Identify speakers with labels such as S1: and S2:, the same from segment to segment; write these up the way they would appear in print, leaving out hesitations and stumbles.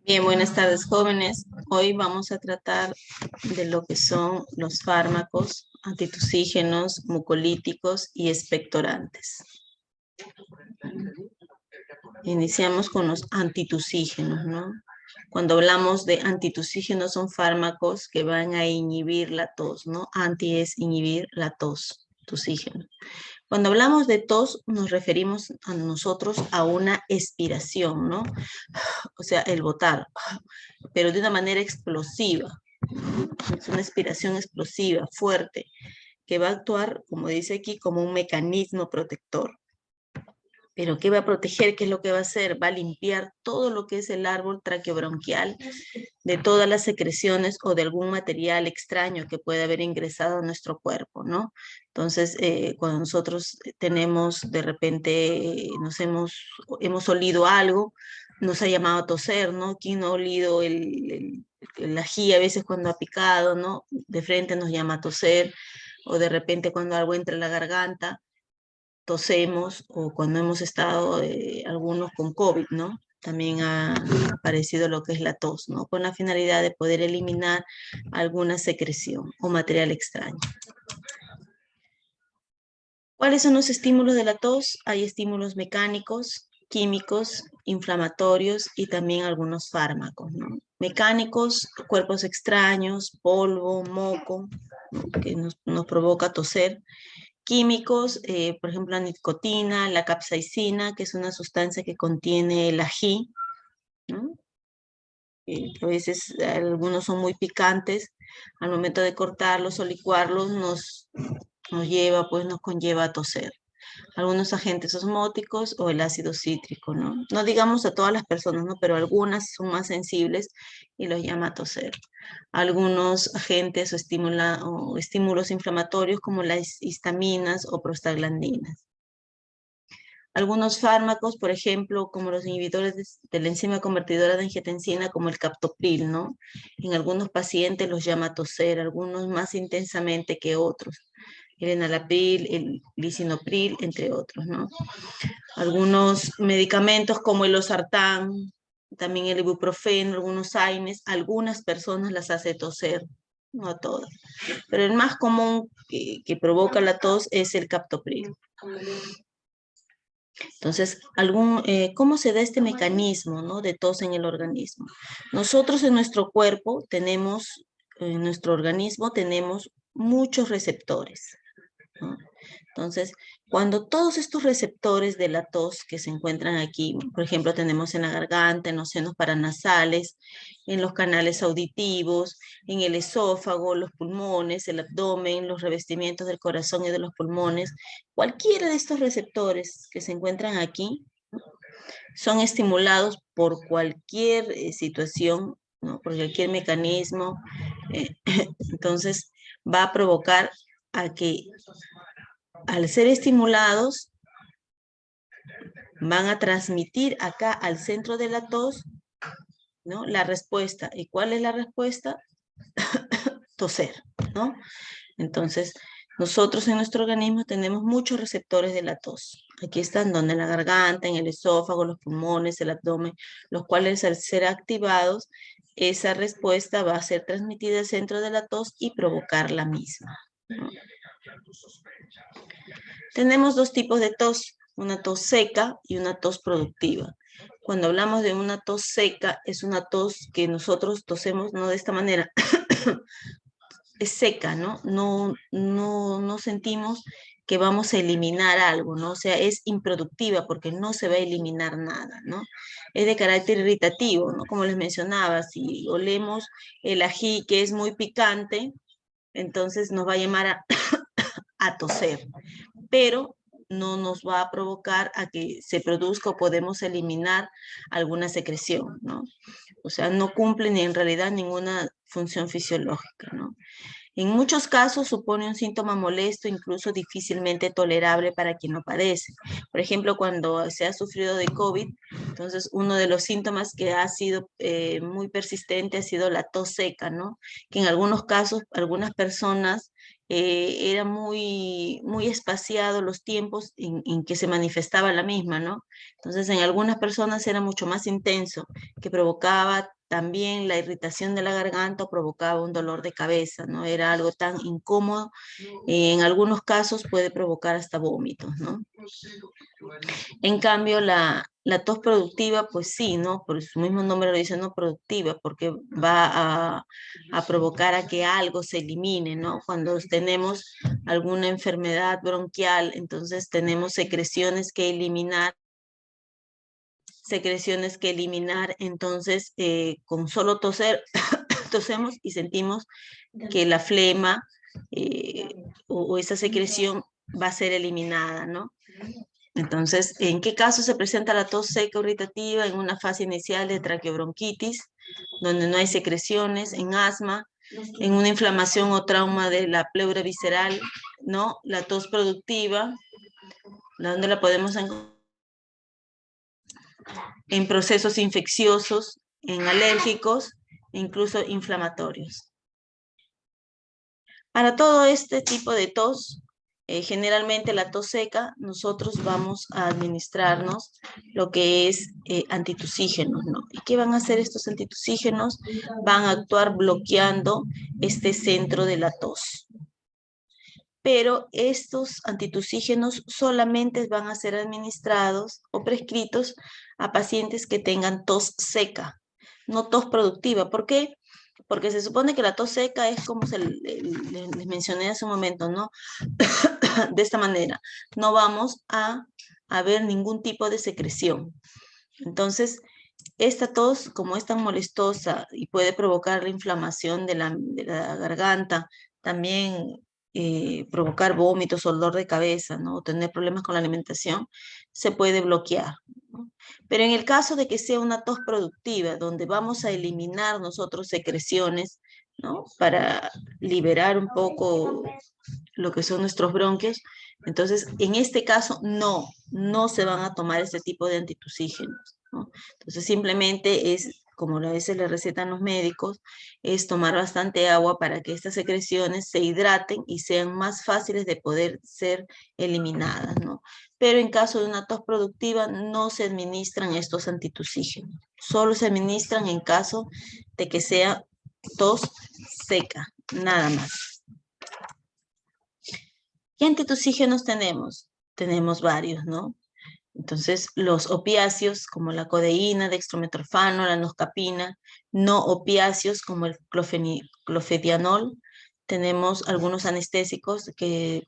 S1: Bien, buenas tardes, jóvenes. Hoy vamos a tratar de lo que son los fármacos antitusígenos, mucolíticos y expectorantes. Iniciamos con los antitusígenos, ¿no? Cuando hablamos de antitusígenos son fármacos que van a inhibir la tos, ¿no? Anti es inhibir la tos, tusígeno. Cuando hablamos de tos nos referimos a nosotros a una expiración, ¿no? O sea, el botar, pero de una manera explosiva. Es una expiración explosiva, fuerte, que va a actuar, como dice aquí, como un mecanismo protector. Pero ¿qué va a proteger? ¿Qué es lo que va a hacer? Va a limpiar todo lo que es el árbol traqueobronquial de todas las secreciones o de algún material extraño que puede haber ingresado a nuestro cuerpo, ¿no? Entonces, cuando nosotros tenemos, de repente, hemos olido algo, nos ha llamado a toser, ¿no? ¿Quién no ha olido el ají a veces cuando ha picado, ¿no? De frente nos llama a toser, o de repente cuando algo entra en la garganta, tosemos, o cuando hemos estado algunos con COVID, ¿no? También ha aparecido lo que es la tos, ¿no? Con la finalidad de poder eliminar alguna secreción o material extraño. ¿Cuáles son los estímulos de la tos? Hay estímulos mecánicos, químicos, inflamatorios y también algunos fármacos, ¿no? Mecánicos, cuerpos extraños, polvo, moco, ¿no? Que nos provoca toser. Químicos, por ejemplo, la nicotina, la capsaicina, que es una sustancia que contiene el ají, ¿no? A veces algunos son muy picantes, al momento de cortarlos o licuarlos nos conlleva a toser. Algunos agentes osmóticos o el ácido cítrico, ¿no? No digamos a todas las personas, ¿no? Pero algunas son más sensibles y los llama a toser. Algunos agentes o estímulos inflamatorios como las histaminas o prostaglandinas. Algunos fármacos, por ejemplo, como los inhibidores de la enzima convertidora de angiotensina, como el captopril, ¿no? En algunos pacientes los llama a toser, algunos más intensamente que otros. El enalapril, el lisinopril, entre otros, ¿no? Algunos medicamentos como el losartán, también el ibuprofeno, algunos AINES, algunas personas las hace toser, no a todas. Pero el más común que provoca la tos es el captopril. Entonces, ¿cómo se da este mecanismo, ¿no? De tos en el organismo? Nosotros en nuestro cuerpo en nuestro organismo tenemos muchos receptores, ¿no? Entonces, cuando todos estos receptores de la tos que se encuentran aquí, por ejemplo, tenemos en la garganta, en los senos paranasales, en los canales auditivos, en el esófago, los pulmones, el abdomen, los revestimientos del corazón y de los pulmones, cualquiera de estos receptores que se encuentran aquí, ¿no? Son estimulados por cualquier situación, ¿no? Por cualquier mecanismo. Entonces, va a provocar a que al ser estimulados, van a transmitir acá al centro de la tos, ¿no? La respuesta. ¿Y cuál es la respuesta? Toser, ¿no? Entonces, nosotros en nuestro organismo tenemos muchos receptores de la tos. Aquí están donde en la garganta, en el esófago, los pulmones, el abdomen, los cuales al ser activados, esa respuesta va a ser transmitida al centro de la tos y provocar la misma, ¿no? Tenemos dos tipos de tos, una tos seca y una tos productiva. Cuando hablamos de una tos seca, es una tos que nosotros tosemos no de esta manera, es seca, ¿no? No sentimos que vamos a eliminar algo, ¿no? O sea, es improductiva porque no se va a eliminar nada, ¿no? Es de carácter irritativo, ¿no? Como les mencionaba, si olemos el ají que es muy picante, entonces nos va a llamar a toser, pero no nos va a provocar a que se produzca o podemos eliminar alguna secreción, ¿no? O sea, no cumple ni en realidad ninguna función fisiológica, ¿no? En muchos casos supone un síntoma molesto, incluso difícilmente tolerable para quien lo padece. Por ejemplo, cuando se ha sufrido de COVID, entonces uno de los síntomas que ha sido muy persistente ha sido la tos seca, ¿no? Que en algunos casos, algunas personas era muy espaciado los tiempos en que se manifestaba la misma, ¿no? Entonces, en algunas personas era mucho más intenso, que provocaba también la irritación de la garganta provocaba un dolor de cabeza, ¿no? Era algo tan incómodo, en algunos casos puede provocar hasta vómitos, ¿no? En cambio, la tos productiva, pues sí, ¿no? Por su mismo nombre lo dice, no productiva, porque va a provocar a que algo se elimine, ¿no? Cuando tenemos alguna enfermedad bronquial, entonces tenemos secreciones que eliminar, entonces con solo toser, tosemos y sentimos que la flema o esa secreción va a ser eliminada, ¿no? Entonces, ¿en qué caso se presenta la tos seca irritativa? En una fase inicial de traqueobronquitis, donde no hay secreciones, en asma, en una inflamación o trauma de la pleura visceral, ¿no? La tos productiva, ¿dónde la podemos encontrar? En procesos infecciosos, en alérgicos, incluso inflamatorios. Para todo este tipo de tos, generalmente la tos seca, nosotros vamos a administrarnos lo que es antitusígenos, ¿no? ¿Y qué van a hacer estos antitusígenos? Van a actuar bloqueando este centro de la tos. Pero estos antitusígenos solamente van a ser administrados o prescritos a pacientes que tengan tos seca, no tos productiva. ¿Por qué? Porque se supone que la tos seca es como les mencioné hace un momento, ¿no? De esta manera, no vamos a ver ningún tipo de secreción. Entonces, esta tos, como es tan molestosa y puede provocar la inflamación de la garganta, también provocar vómitos o dolor de cabeza, ¿no? O tener problemas con la alimentación, se puede bloquear, ¿no? Pero en el caso de que sea una tos productiva, donde vamos a eliminar nosotros secreciones, ¿no? Para liberar un poco lo que son nuestros bronquios, entonces en este caso no se van a tomar este tipo de antitusígenos, ¿no? Entonces simplemente es, como a veces le recetan los médicos, es tomar bastante agua para que estas secreciones se hidraten y sean más fáciles de poder ser eliminadas, ¿no? Pero en caso de una tos productiva no se administran estos antitusígenos, solo se administran en caso de que sea tos seca, nada más. ¿Qué antitusígenos tenemos? Tenemos varios, ¿no? Entonces, los opiáceos, como la codeína, dextrometorfano, la noscapina, no opiáceos, como el clofedianol. Tenemos algunos anestésicos,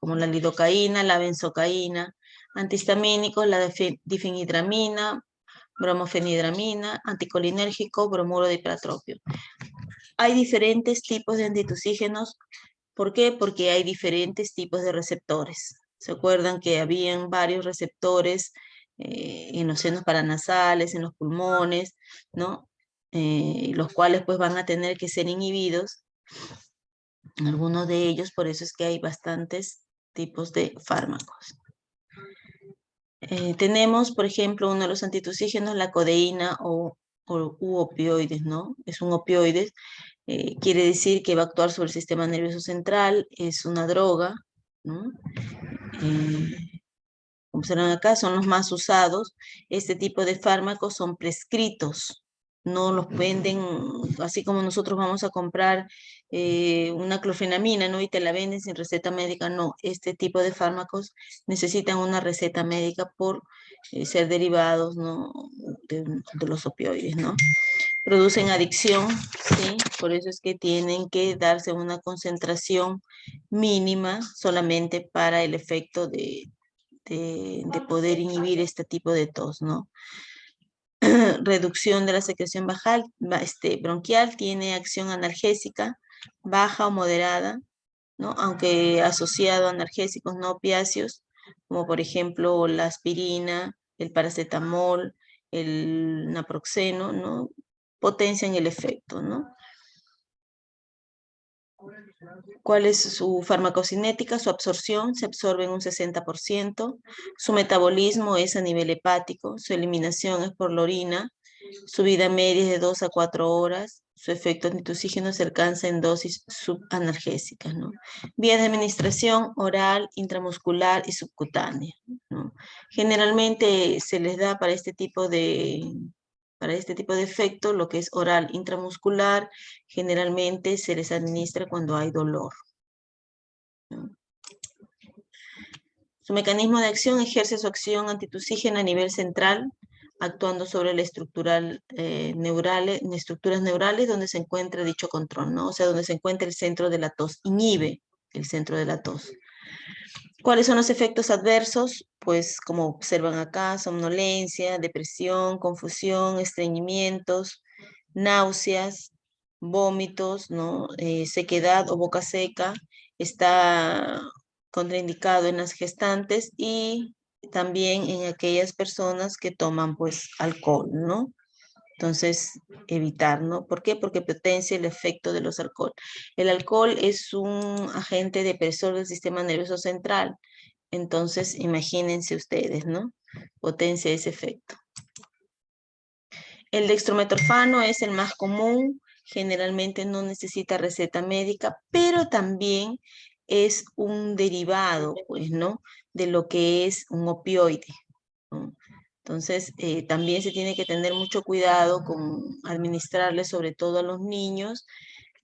S1: como la lidocaína, la benzocaína, antihistamínicos, la difenhidramina, bromofenidramina, anticolinérgico, bromuro de hipertropio. Hay diferentes tipos de antitusígenos. ¿Por qué? Porque hay diferentes tipos de receptores. ¿Se acuerdan que habían varios receptores en los senos paranasales, en los pulmones, ¿no? Los cuales pues van a tener que ser inhibidos. Algunos de ellos, por eso es que hay bastantes tipos de fármacos. Tenemos, por ejemplo, uno de los antitusígenos, la codeína u opioides, ¿no? Es un opioide. Quiere decir que va a actuar sobre el sistema nervioso central, es una droga, ¿no? Como serán acá, son los más usados. Este tipo de fármacos son prescritos, no los venden así como nosotros vamos a comprar una clofenamina, ¿no? Y te la venden sin receta médica. No, este tipo de fármacos necesitan una receta médica por ser derivados, ¿no? de los opioides, ¿no? Producen adicción, ¿sí? Por eso es que tienen que darse una concentración mínima solamente para el efecto de poder inhibir este tipo de tos, ¿no? Reducción de la secreción bronquial, tiene acción analgésica baja o moderada, ¿no? Aunque asociado a analgésicos no opiáceos, como por ejemplo la aspirina, el paracetamol, el naproxeno, ¿no? Potencian el efecto, ¿no? ¿Cuál es su farmacocinética? Su absorción se absorbe en un 60%, su metabolismo es a nivel hepático, su eliminación es por la orina, su vida media es de 2 a 4 horas, su efecto antitusígeno se alcanza en dosis subanalgésicas, ¿no? Vías de administración oral, intramuscular y subcutánea, ¿no? Generalmente se les da para este tipo de Para este tipo de efecto, lo que es oral intramuscular, generalmente se les administra cuando hay dolor. Su mecanismo de acción ejerce su acción antitusígena a nivel central, actuando sobre la estructuras neurales donde se encuentra dicho control, ¿no? O sea, donde se encuentra el centro de la tos, inhibe el centro de la tos. ¿Cuáles son los efectos adversos? Pues como observan acá, somnolencia, depresión, confusión, estreñimientos, náuseas, vómitos, ¿no? Sequedad o boca seca. Está contraindicado en las gestantes y también en aquellas personas que toman pues alcohol, ¿no? Entonces, evitar, ¿no? ¿Por qué? Porque potencia el efecto de los alcohol. El alcohol es un agente depresor del sistema nervioso central. Entonces, imagínense ustedes, ¿no? Potencia ese efecto. El dextrometorfano es el más común, generalmente no necesita receta médica, pero también es un derivado, pues, ¿no? De lo que es un opioide, ¿no? Entonces, también se tiene que tener mucho cuidado con administrarle, sobre todo a los niños,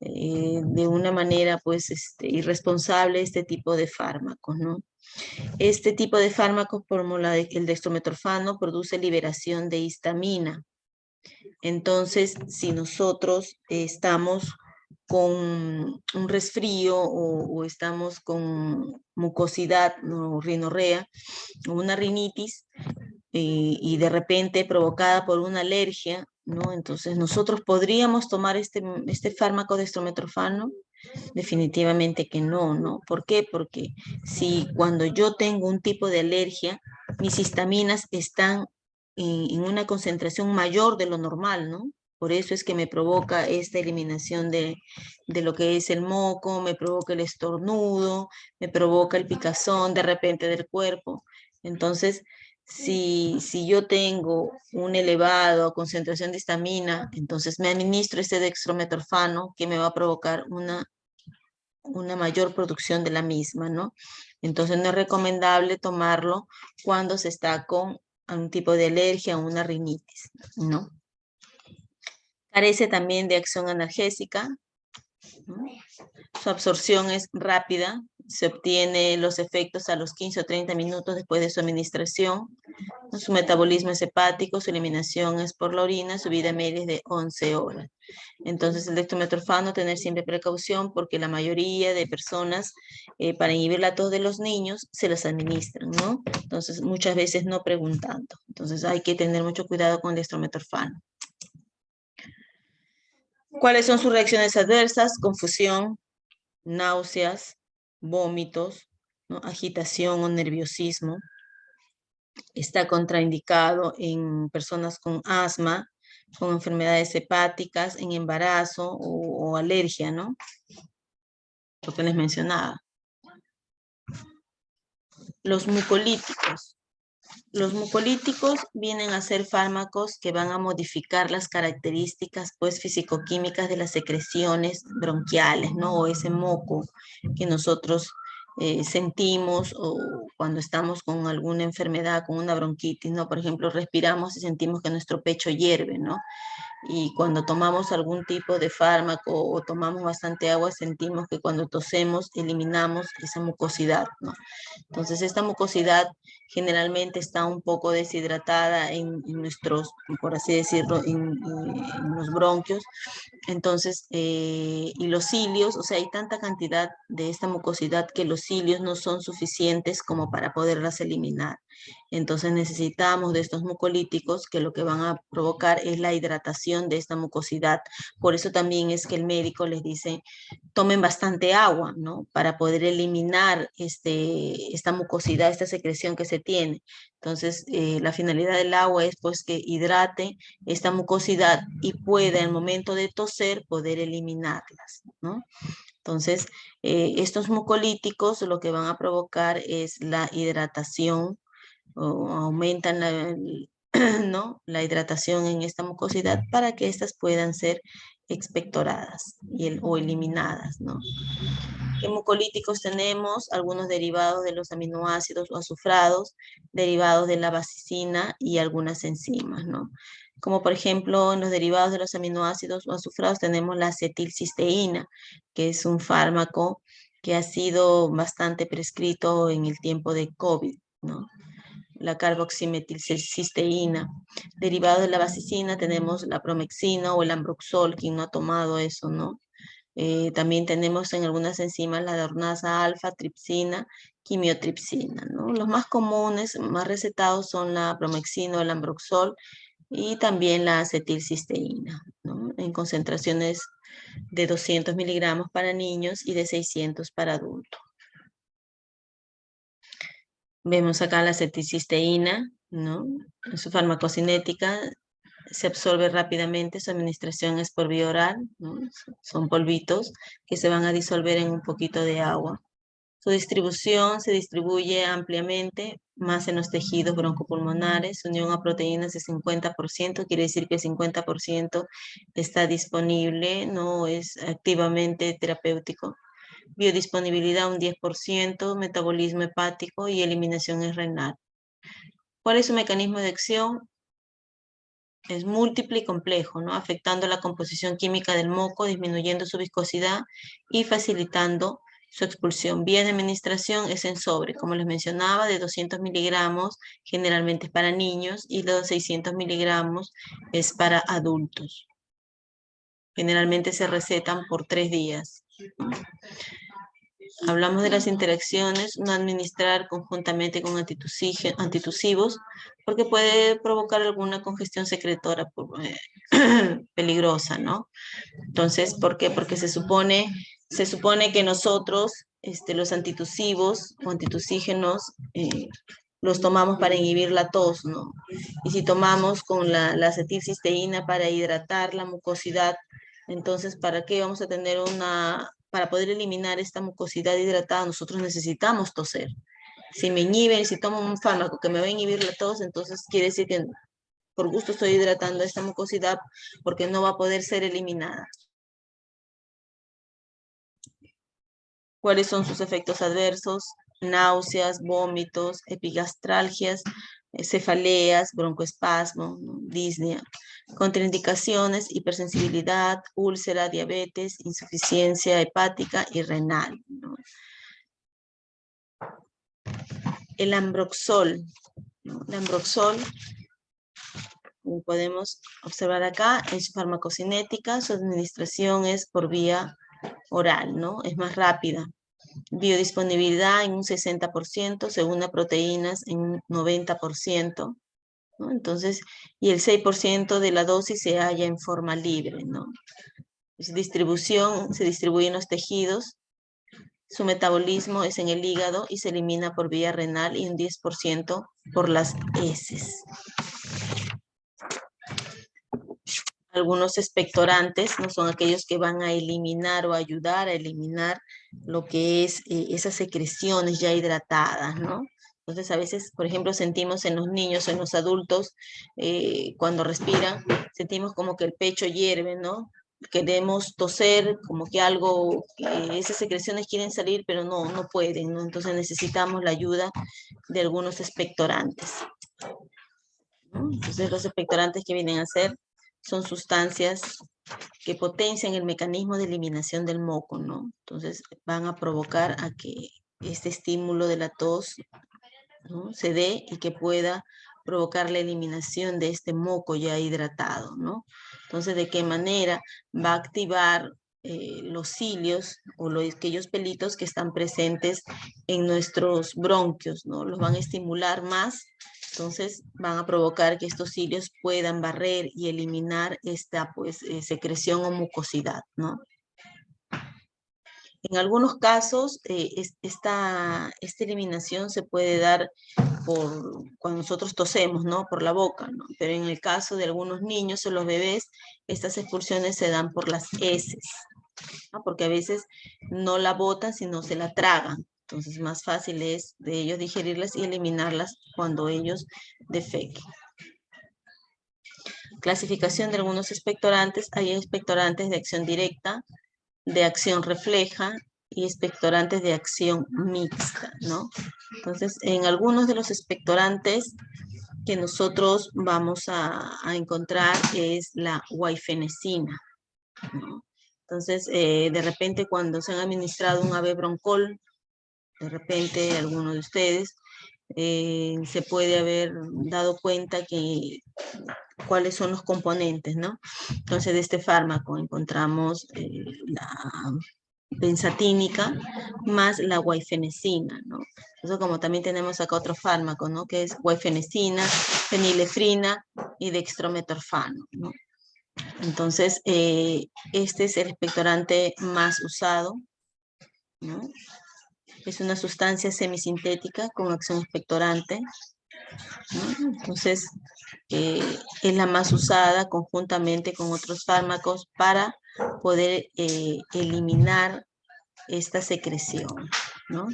S1: de una manera, pues, irresponsable este tipo de fármacos, ¿no? Este tipo de fármacos, como el dextrometorfano, produce liberación de histamina. Entonces, si nosotros estamos con un resfrío o estamos con mucosidad o rinorrea o una rinitis y de repente provocada por una alergia, ¿no? Entonces nosotros podríamos tomar este fármaco dextrometorfano. Definitivamente que no, ¿no? ¿Por qué? Porque si cuando yo tengo un tipo de alergia, mis histaminas están en una concentración mayor de lo normal, ¿no? Por eso es que me provoca esta eliminación de lo que es el moco, me provoca el estornudo, me provoca el picazón de repente del cuerpo. Entonces, si yo tengo una elevada concentración de histamina, entonces me administro este dextrometorfano que me va a provocar una mayor producción de la misma, ¿no? Entonces no es recomendable tomarlo cuando se está con un tipo de alergia o una rinitis, ¿no? Carece también de acción analgésica, ¿no? Su absorción es rápida, se obtiene los efectos a los 15 o 30 minutos después de su administración. Su metabolismo es hepático, su eliminación es por la orina, su vida media es de 11 horas. Entonces, el dextrometorfano, tener siempre precaución porque la mayoría de personas, para inhibir la tos de los niños, se las administran, ¿no? Entonces, muchas veces no preguntando. Entonces, hay que tener mucho cuidado con el dextrometorfano. ¿Cuáles son sus reacciones adversas? Confusión, náuseas, vómitos, ¿no? Agitación o nerviosismo. Está contraindicado en personas con asma, con enfermedades hepáticas, en embarazo o alergia, ¿no? Lo que les mencionaba. Los mucolíticos. Los mucolíticos vienen a ser fármacos que van a modificar las características pues fisicoquímicas de las secreciones bronquiales, ¿no? O ese moco que nosotros sentimos o cuando estamos con alguna enfermedad, con una bronquitis, ¿no? Por ejemplo, respiramos y sentimos que nuestro pecho hierve, ¿no? Y cuando tomamos algún tipo de fármaco o tomamos bastante agua, sentimos que cuando tosemos eliminamos esa mucosidad, ¿no? Entonces, esta mucosidad generalmente está un poco deshidratada en nuestros, por así decirlo, en los bronquios. Entonces, y los cilios, o sea, hay tanta cantidad de esta mucosidad que los cilios no son suficientes como para poderlas eliminar. Entonces necesitamos de estos mucolíticos que lo que van a provocar es la hidratación de esta mucosidad. Por eso también es que el médico les dice, tomen bastante agua, ¿no? Para poder eliminar esta mucosidad, esta secreción que se tiene. Entonces, la finalidad del agua es pues que hidrate esta mucosidad y pueda en el momento de toser poder eliminarlas, ¿no? Entonces, estos mucolíticos lo que van a provocar es la hidratación o aumentan ¿no? La hidratación en esta mucosidad para que éstas puedan ser expectoradas o eliminadas, ¿no? ¿Qué mucolíticos tenemos? Algunos derivados de los aminoácidos o azufrados, derivados de la basicina y algunas enzimas, ¿no? Como por ejemplo, en los derivados de los aminoácidos o azufrados tenemos la acetilcisteína, que es un fármaco que ha sido bastante prescrito en el tiempo de COVID, ¿no? La carboximetilcisteína. Derivado de la basicina tenemos la promexina o el ambroxol, quien no ha tomado eso, ¿no? También tenemos en algunas enzimas la dornasa alfa, tripsina, quimiotripsina, ¿no? Los más comunes, más recetados son la promexina o el ambroxol y también la acetilcisteína, ¿no? En concentraciones de 200 miligramos para niños y de 600 para adultos. Vemos acá la acetilcisteína, ¿no? En su farmacocinética se absorbe rápidamente, su administración es por vía oral, ¿no? Son polvitos que se van a disolver en un poquito de agua. Su distribución se distribuye ampliamente, más en los tejidos broncopulmonares. Su unión a proteínas es 50%, quiere decir que el 50% está disponible, no es activamente terapéutico. Biodisponibilidad un 10%, metabolismo hepático y eliminación es renal. ¿Cuál es su mecanismo de acción? Es múltiple y complejo, ¿no? Afectando la composición química del moco, disminuyendo su viscosidad y facilitando su expulsión. Vía de administración es en sobre, como les mencionaba, de 200 miligramos, generalmente es para niños, y los 600 miligramos es para adultos. Generalmente se recetan por 3 días. Hablamos de las interacciones, no administrar conjuntamente con antitusivos, porque puede provocar alguna congestión secretora peligrosa, ¿no? Entonces, ¿por qué? Porque se supone que nosotros, los antitusivos o antitusígenos, los tomamos para inhibir la tos, ¿no? Y si tomamos con la acetilcisteína para hidratar la mucosidad, entonces, ¿para qué vamos a tener para poder eliminar esta mucosidad hidratada, nosotros necesitamos toser? Si me inhiben, si tomo un fármaco que me va a inhibir la tos, entonces quiere decir que por gusto estoy hidratando esta mucosidad porque no va a poder ser eliminada. ¿Cuáles son sus efectos adversos? Náuseas, vómitos, epigastralgias, cefaleas, broncoespasmo, ¿no? Disnea. Contraindicaciones, hipersensibilidad, úlcera, diabetes, insuficiencia hepática y renal, ¿no? El ambroxol, ¿no? El ambroxol, como podemos observar acá, en su farmacocinética, su administración es por vía oral, ¿no? Es más rápida. Biodisponibilidad en un 60%, según las proteínas en un 90%, ¿no? Entonces, y el 6% de la dosis se halla en forma libre, ¿no? Su distribución se distribuye en los tejidos, su metabolismo es en el hígado y se elimina por vía renal y un 10% por las heces. Algunos expectorantes no son aquellos que van a eliminar o ayudar a eliminar lo que es esas secreciones ya hidratadas, ¿no? Entonces a veces, por ejemplo, sentimos en los niños, en los adultos, cuando respiran, sentimos como que el pecho hierve, ¿no? Queremos toser, como que algo, esas secreciones quieren salir, pero no pueden, ¿no? Entonces necesitamos la ayuda de algunos expectorantes, ¿no? Entonces los expectorantes que vienen a ser son sustancias que potencian el mecanismo de eliminación del moco, ¿no? Entonces van a provocar a que este estímulo de la tos, ¿no?, se dé y que pueda provocar la eliminación de este moco ya hidratado, ¿no? Entonces, ¿de qué manera va a activar los cilios o aquellos pelitos que están presentes en nuestros bronquios, ¿no? Los van a estimular más, entonces van a provocar que estos cilios puedan barrer y eliminar esta secreción o mucosidad, ¿no? En algunos casos, esta eliminación se puede dar cuando nosotros tosemos, ¿no? Por la boca, ¿no? Pero en el caso de algunos niños o los bebés, estas expulsiones se dan por las heces, ¿no? Porque a veces no la botan, sino se la tragan. Entonces, más fácil es de ellos digerirlas y eliminarlas cuando ellos defequen. Clasificación de algunos expectorantes. Hay expectorantes de acción directa, de acción refleja y expectorantes de acción mixta, ¿no? Entonces, en algunos de los expectorantes que nosotros vamos a encontrar es la guaifenesina, ¿no? Entonces, de repente cuando se han administrado un ave broncol, de repente alguno de ustedes se puede haber dado cuenta que cuáles son los componentes, ¿no? Entonces, de este fármaco encontramos la benzatínica más la guaifenesina, ¿no? Entonces, como también tenemos acá otro fármaco, ¿no? Que es guaifenesina, fenilefrina y dextrometorfano, ¿no? Entonces, este es el expectorante más usado, ¿no? Es una sustancia semisintética con acción expectorante, ¿no? Entonces, es la más usada conjuntamente con otros fármacos para poder eliminar esta secreción, ¿no?